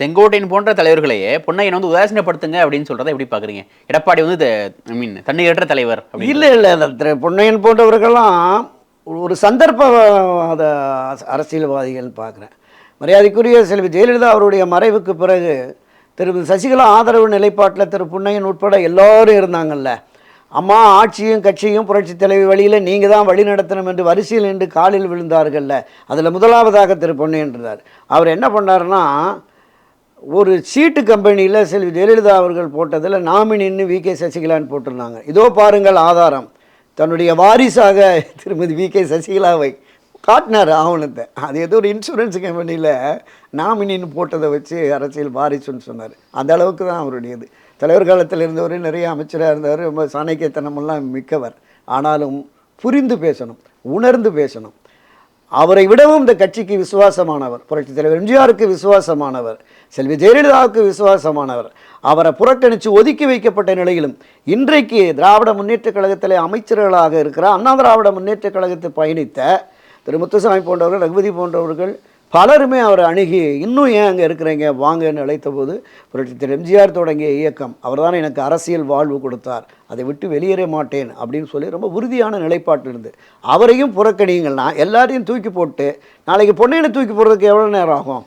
செங்கோட்டையன் போன்ற தலைவர்களையே பொன்னையன் வந்து உதாசீனப்படுத்துங்க அப்படின்னு சொல்றதை எப்படி பாக்குறீங்க? எடப்பாடி வந்து ஐ மீன் தன்னிகரற்ற தலைவர் இல்லை இல்லை இல்லை, பொன்னையன் போன்றவர்கள்லாம் ஒரு சந்தர்ப்பவாத அரசியல்வாதிகள் பார்க்குறேன். மரியாதைக்குரிய செல்வி ஜெயலலிதா அவருடைய மறைவுக்கு பிறகு திரு சசிகலா ஆதரவு நிலைப்பாட்டில் திரு பொன்னையன் உட்பட எல்லோரும் இருந்தாங்கல்ல. அம்மா ஆட்சியும் கட்சியும் புரட்சி தலைவி வழியில் நீங்கள் தான் வழி நடத்தணும் என்று வரிசையில் நின்று காலில் விழுந்தார்கள்ல. அதில் முதலாவதாக திரு பொன்னையன் இருந்தார். அவர் என்ன பண்ணாருன்னா, ஒரு சீட்டு கம்பெனியில் செல்வி ஜெயலலிதா அவர்கள் போட்டதில் நாமினின்னு வி.கே. சசிகலான்னு போட்டிருந்தாங்க. இதோ பாருங்கள் ஆதாரம். தன்னுடைய வாரிசாக திருமதி வி.கே. சசிகலாவை காட்டினார் ஆவணத்தை. அது ஏதோ ஒரு இன்சூரன்ஸ் கம்பெனியில் நாமினின்னு போட்டதை வச்சு அரசியல் வாரிசுன்னு சொன்னார். அந்த அளவுக்கு தான் அவருடையது. தலைவர் காலத்தில் இருந்தவர், நிறைய அமைச்சராக இருந்தவர், ரொம்ப சாணக்கியத்தனமெல்லாம் மிக்கவர். ஆனாலும் புரிந்து பேசணும், உணர்ந்து பேசணும். அவரை விடவும் இந்த கட்சிக்கு விசுவாசமானவர், புரட்சி தலைவர் எம்ஜிஆருக்கு விசுவாசமானவர், செல்வி ஜெயலலிதாவுக்கு விசுவாசமானவர். அவரை புறக்கணித்து ஒதுக்கி வைக்கப்பட்ட நிலையிலும் இன்றைக்கு திராவிட முன்னேற்றக் கழகத்தில் அமைச்சர்களாக இருக்கிற அண்ணா திராவிட முன்னேற்றக் கழகத்தை பயணித்த திரு முத்துசாமி போன்றவர்கள், ரகுபதி போன்றவர்கள் பலருமே அவரை அணுகி இன்னும் ஏன் அங்கே இருக்கிறீங்க வாங்கன்னு அழைத்த போது புரட்சி திரு எம்ஜிஆர் தொடங்கிய இயக்கம், அவர் தான் எனக்கு அரசியல் வாழ்வு கொடுத்தார், அதை விட்டு வெளியேற மாட்டேன் அப்படின்னு சொல்லி ரொம்ப உறுதியான நிலைப்பாட்டில் இருந்து அவரையும் புறக்கணிங்கன்னா எல்லாரையும் தூக்கி போட்டு நாளைக்கு பொன்னையனை தூக்கி போடுறதுக்கு எவ்வளோ நேரம் ஆகும்?